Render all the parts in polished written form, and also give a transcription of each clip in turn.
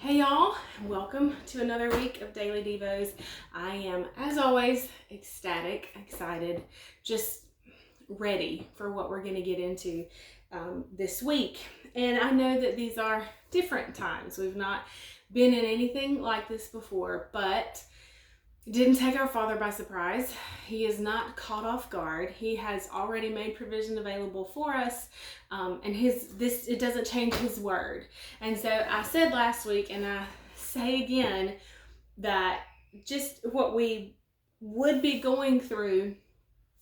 Hey y'all, welcome to another week of Daily Devos. I am, as always, ecstatic, excited, just ready for what we're going to get into this week. And I know that these are different times. We've not been in anything like this before, but it didn't take our Father by surprise. He is not caught off guard. He has already made provision available for us, and it doesn't change His word. And so I said last week, and I say again, that just what we would be going through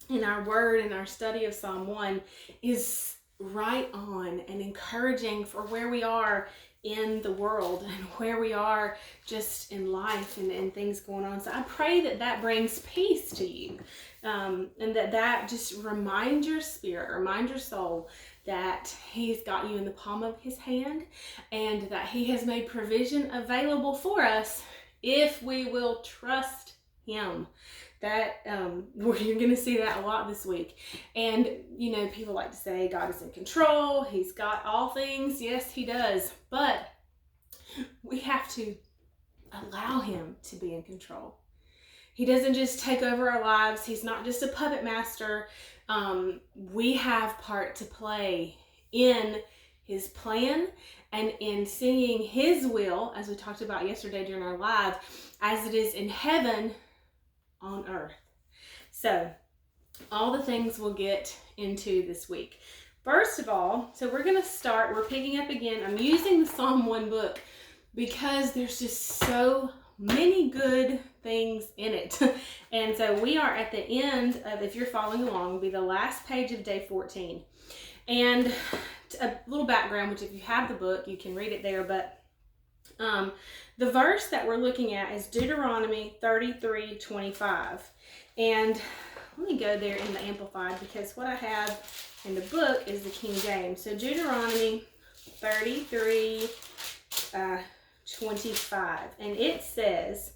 in our word and our study of Psalm 1 is right on and encouraging for where we are in the world and where we are just in life and things going on. So I pray that that brings peace to you, and that just remind your spirit, remind your soul that He's got you in the palm of His hand and that He has made provision available for us if we will trust Him. That you're going to see that a lot this week. And people like to say God is in control, He's got all things. Yes, He does, but we have to allow Him to be in control. He doesn't just take over our lives. He's not just a puppet master. We have part to play in His plan and in seeing His will, as we talked about yesterday during our live, as it is in heaven on earth. So all the things we'll get into this week. First of all, so we're picking up again. I'm using the Psalm 1 book because there's just so many good things in it. And so we are at the end of, if you're following along, will be the last page of day 14. And a little background, which if you have the book, you can read it there, but the verse that we're looking at is Deuteronomy 33:25. And let me go there in the Amplified, because what I have in the book is the King James. So Deuteronomy 33:25. And it says,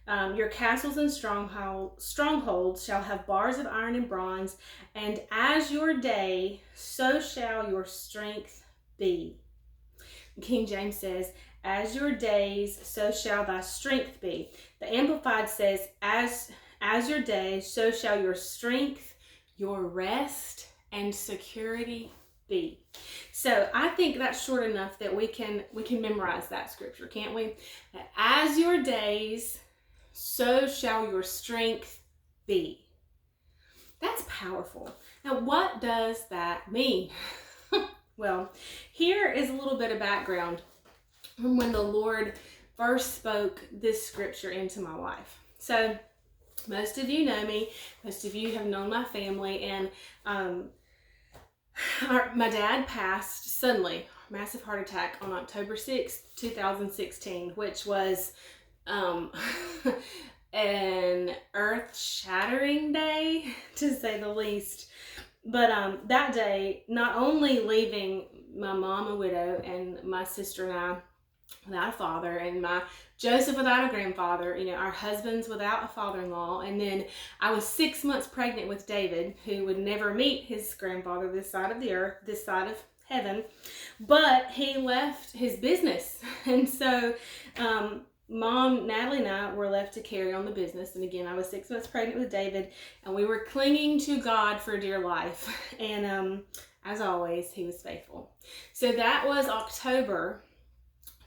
your castles and strongholds shall have bars of iron and bronze, and as your day, so shall your strength be. King James says, as your days, so shall thy strength be. The Amplified says, as your days, so shall your strength, your rest, and security be. So I think that's short enough that we can memorize that scripture, can't we? That as your days, so shall your strength be. That's powerful. Now, what does that mean? Well, here is a little bit of background from when the Lord first spoke this scripture into my life. So most of you know me, most of you have known my family, and my dad passed suddenly, massive heart attack, on October 6th, 2016, which was an earth-shattering day, to say the least. But that day, not only leaving my mom a widow and my sister and I without a father, and my Joseph without a grandfather, our husbands without a father-in-law, and then I was 6 months pregnant with David, who would never meet his grandfather this side of the earth, this side of heaven, but he left his business. And so Mom, Natalie, and I were left to carry on the business. And again, I was 6 months pregnant with David, and we were clinging to God for dear life. And as always, He was faithful. So that was October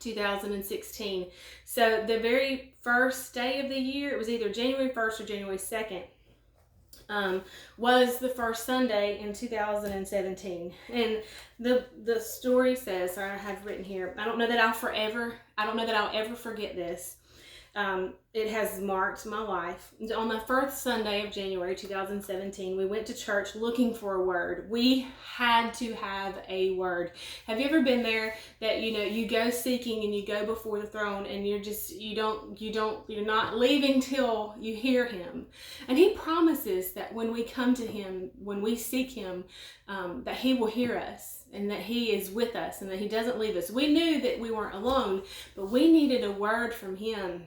2016. So the very first day of the year, it was either January 1st or January 2nd, was the first Sunday in 2017. And the story says, I have written here, I don't know that I'll ever forget this. It has marked my life. On the first Sunday of January 2017, we went to church looking for a word. We had to have a word. Have you ever been there that you go seeking and you go before the throne, and you're not leaving till you hear Him? And He promises that when we come to Him, when we seek Him, that He will hear us, and that He is with us, and that He doesn't leave us. We knew that we weren't alone, but we needed a word from Him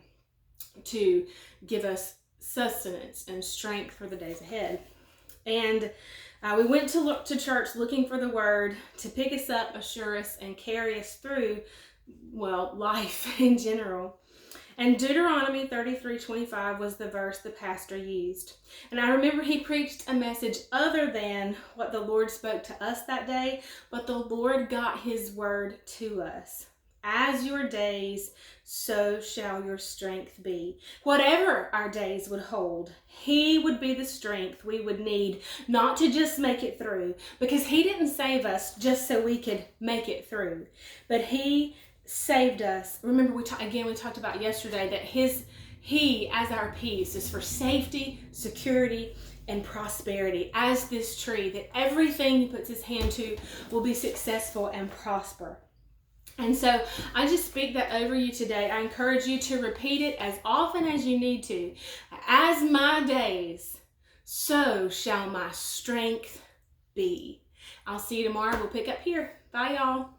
to give us sustenance and strength for the days ahead. And we went to church looking for the word to pick us up, assure us, and carry us through life in general. And Deuteronomy 33:25 was the verse the pastor used. And I remember he preached a message other than what the Lord spoke to us that day, but the Lord got his word to us. As your days, so shall your strength be. Whatever our days would hold, he would be the strength we would need, not to just make it through, because he didn't save us just so we could make it through, but he saved us. Remember, we talked about yesterday that he as our peace is for safety, security, and prosperity, as this tree, that everything he puts his hand to will be successful and prosper. And so I just speak that over you today. I encourage you to repeat it as often as you need to. As my days, so shall my strength be. I'll see you tomorrow. We'll pick up here. Bye, y'all.